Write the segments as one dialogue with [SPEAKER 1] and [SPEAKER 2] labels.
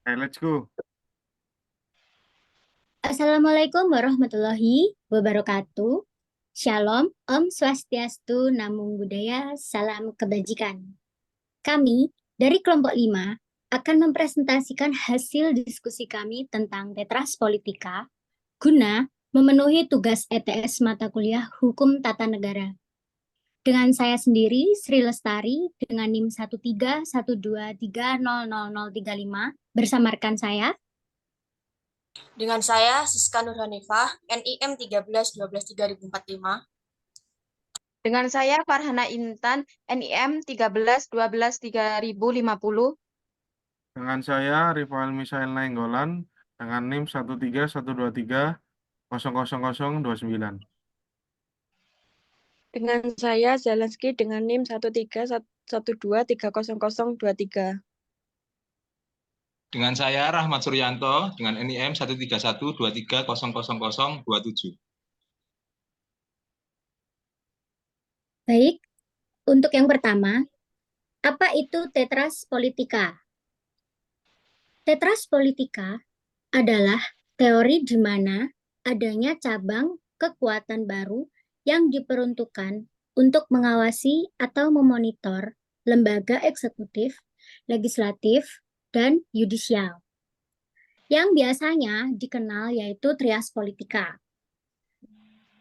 [SPEAKER 1] Let's go.
[SPEAKER 2] Assalamualaikum warahmatullahi wabarakatuh. Shalom, Om Swastiastu, Namo Buddhaya, Salam Kebajikan. Kami dari kelompok 5 akan mempresentasikan hasil diskusi kami tentang Tetras Politika guna memenuhi tugas ETS mata kuliah Hukum Tata Negara. Dengan saya sendiri, Sri Lestari, dengan NIM 13123000035, bersama rekan saya,
[SPEAKER 3] Dengan saya, Siska Nurhanifah, NIM 13123045.
[SPEAKER 4] Dengan saya Farhana Intan, NIM 13123050.
[SPEAKER 1] Dengan saya Rifael Misael Nainggolan dengan NIM 13123000029.
[SPEAKER 5] Dengan saya Zalansky dengan NIM 131230023.
[SPEAKER 6] Dengan saya Rahmat Suryanto dengan NIM 13123000027.
[SPEAKER 2] baik. Untuk yang pertama, apa itu Tetras Politika? Tetras Politika adalah teori di mana adanya cabang kekuatan baru yang diperuntukkan untuk mengawasi atau memonitor lembaga eksekutif, legislatif, dan yudisial, yang biasanya dikenal yaitu trias politika.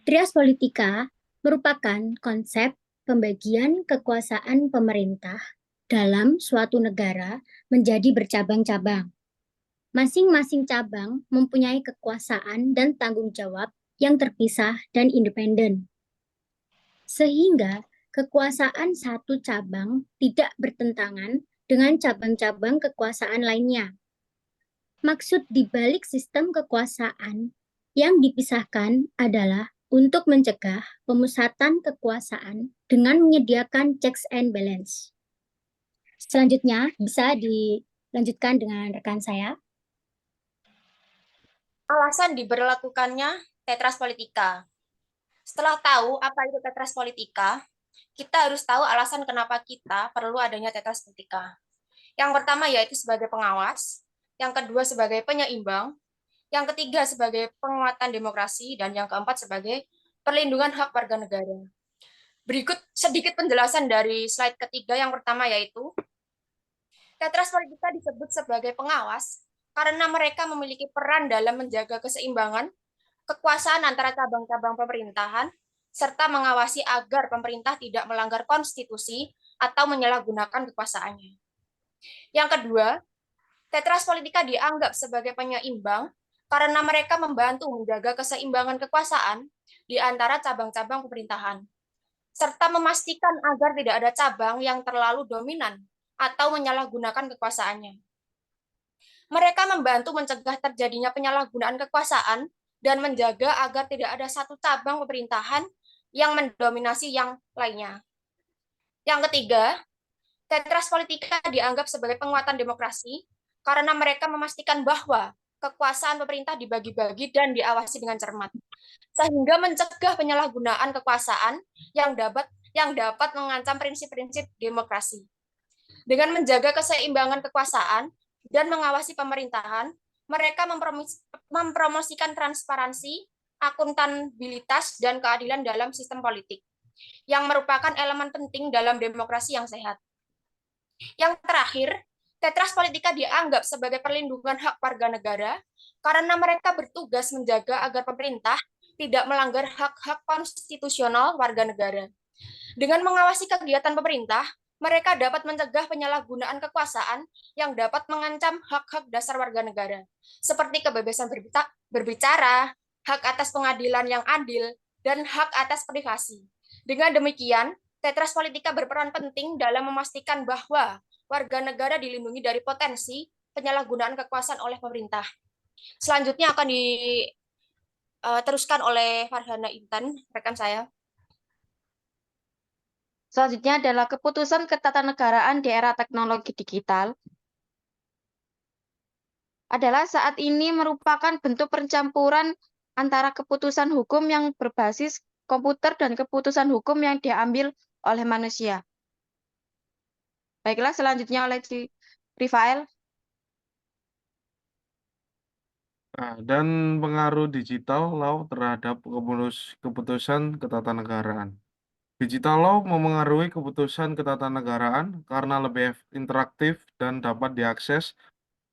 [SPEAKER 2] Trias politika merupakan konsep pembagian kekuasaan pemerintah dalam suatu negara menjadi bercabang-cabang. Masing-masing cabang mempunyai kekuasaan dan tanggung jawab yang terpisah dan independen. Sehingga kekuasaan satu cabang tidak bertentangan dengan cabang-cabang kekuasaan lainnya. Maksud dibalik sistem kekuasaan yang dipisahkan adalah untuk mencegah pemusatan kekuasaan dengan menyediakan checks and balance. Selanjutnya bisa dilanjutkan dengan rekan saya.
[SPEAKER 3] Alasan diberlakukannya Tetras Politika. Setelah tahu apa itu Tetras Politika, kita harus tahu alasan kenapa kita perlu adanya Tetras Politika. Yang pertama yaitu sebagai pengawas, yang kedua sebagai penyeimbang, yang ketiga sebagai penguatan demokrasi, dan yang keempat sebagai perlindungan hak warga negara. Berikut sedikit penjelasan dari slide ketiga. Yang pertama yaitu Tetras Politika disebut sebagai pengawas karena mereka memiliki peran dalam menjaga keseimbangan kekuasaan antara cabang-cabang pemerintahan, serta mengawasi agar pemerintah tidak melanggar konstitusi atau menyalahgunakan kekuasaannya. Yang kedua, Tetras Politika dianggap sebagai penyeimbang karena mereka membantu menjaga keseimbangan kekuasaan di antara cabang-cabang pemerintahan, serta memastikan agar tidak ada cabang yang terlalu dominan atau menyalahgunakan kekuasaannya. Mereka membantu mencegah terjadinya penyalahgunaan kekuasaan dan menjaga agar tidak ada satu cabang pemerintahan yang mendominasi yang lainnya. Yang ketiga, Tetras Politika dianggap sebagai penguatan demokrasi karena mereka memastikan bahwa kekuasaan pemerintah dibagi-bagi dan diawasi dengan cermat, sehingga mencegah penyalahgunaan kekuasaan yang dapat mengancam prinsip-prinsip demokrasi. Dengan menjaga keseimbangan kekuasaan dan mengawasi pemerintahan, mereka mempromosikan transparansi, akuntabilitas, dan keadilan dalam sistem politik, yang merupakan elemen penting dalam demokrasi yang sehat. Yang terakhir, Tetras Politika dianggap sebagai perlindungan hak warga negara karena mereka bertugas menjaga agar pemerintah tidak melanggar hak-hak konstitusional warga negara. Dengan mengawasi kegiatan pemerintah, mereka dapat mencegah penyalahgunaan kekuasaan yang dapat mengancam hak-hak dasar warga negara, seperti kebebasan berbicara, hak atas pengadilan yang adil, dan hak atas privasi. Dengan demikian, Tetras Politika berperan penting dalam memastikan bahwa warga negara dilindungi dari potensi penyalahgunaan kekuasaan oleh pemerintah. Selanjutnya akan diteruskan oleh Farhana Intan, rekan saya.
[SPEAKER 4] Selanjutnya adalah keputusan ketatanegaraan di era teknologi digital. Adalah saat ini merupakan bentuk pencampuran antara keputusan hukum yang berbasis komputer dan keputusan hukum yang diambil oleh manusia. Baiklah, selanjutnya oleh Rifael.
[SPEAKER 1] Nah, dan pengaruh digital law terhadap keputusan ketatanegaraan. Digital law memengaruhi keputusan ketatanegaraan karena lebih interaktif dan dapat diakses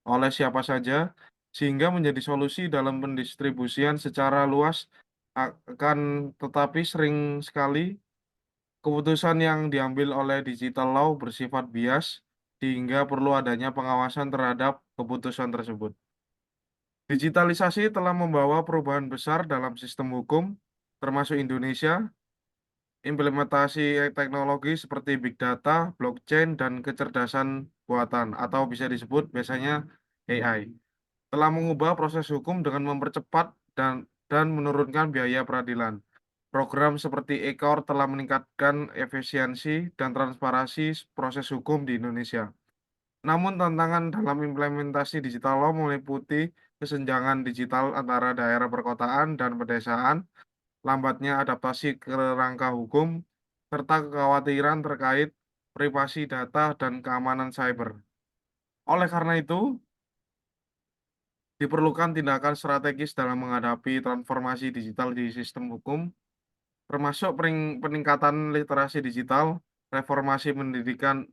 [SPEAKER 1] oleh siapa saja, sehingga menjadi solusi dalam pendistribusian secara luas. Akan tetapi sering sekali keputusan yang diambil oleh digital law bersifat bias, sehingga perlu adanya pengawasan terhadap keputusan tersebut. Digitalisasi telah membawa perubahan besar dalam sistem hukum, termasuk Indonesia. Implementasi teknologi seperti big data, blockchain, dan kecerdasan buatan atau bisa disebut biasanya AI telah mengubah proses hukum dengan mempercepat dan menurunkan biaya peradilan. Program seperti e-court telah meningkatkan efisiensi dan transparansi proses hukum di Indonesia. Namun tantangan dalam implementasi digital law meliputi kesenjangan digital antara daerah perkotaan dan pedesaan, lambatnya adaptasi kerangka hukum, serta kekhawatiran terkait privasi data dan keamanan cyber. Oleh karena itu, diperlukan tindakan strategis dalam menghadapi transformasi digital di sistem hukum, termasuk peningkatan literasi digital, reformasi pendidikan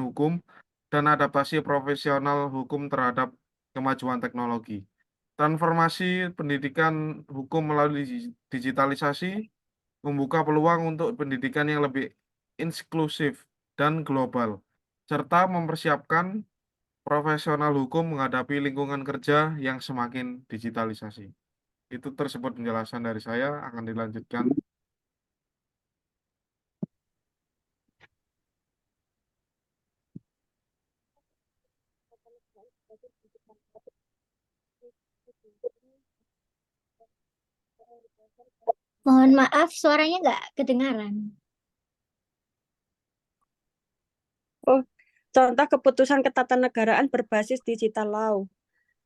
[SPEAKER 1] hukum, dan adaptasi profesional hukum terhadap kemajuan teknologi. Transformasi pendidikan hukum melalui digitalisasi membuka peluang untuk pendidikan yang lebih inklusif dan global, serta mempersiapkan profesional hukum menghadapi lingkungan kerja yang semakin digitalisasi. Itu tersebut penjelasan dari saya, akan dilanjutkan.
[SPEAKER 2] Mohon maaf, suaranya nggak kedengaran.
[SPEAKER 5] Oh, contoh keputusan ketatanegaraan berbasis digital law,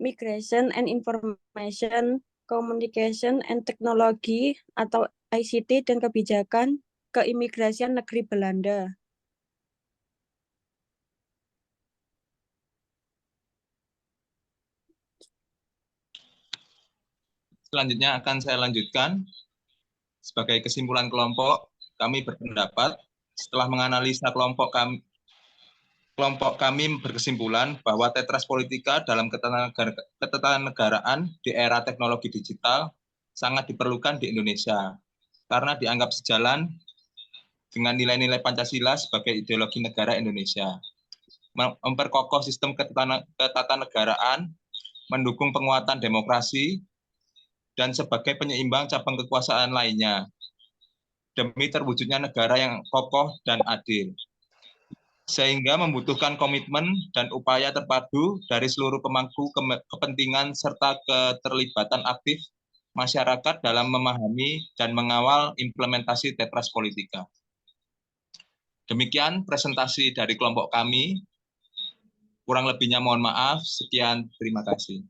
[SPEAKER 5] Migration and Information, Communication and Technology atau ICT dan kebijakan keimigrasian negeri Belanda.
[SPEAKER 6] Selanjutnya akan saya lanjutkan. Sebagai kesimpulan kelompok, kami berpendapat setelah menganalisa kelompok kami berkesimpulan bahwa tetras politika dalam ketatanegaraan di era teknologi digital sangat diperlukan di Indonesia karena dianggap sejalan dengan nilai-nilai Pancasila sebagai ideologi negara Indonesia. Memperkokoh sistem ketatanegaraan, mendukung penguatan demokrasi, dan sebagai penyeimbang cabang kekuasaan lainnya, demi terwujudnya negara yang kokoh dan adil. Sehingga membutuhkan komitmen dan upaya terpadu dari seluruh pemangku kepentingan serta keterlibatan aktif masyarakat dalam memahami dan mengawal implementasi tetras politika. Demikian presentasi dari kelompok kami. Kurang lebihnya mohon maaf. Sekian, terima kasih.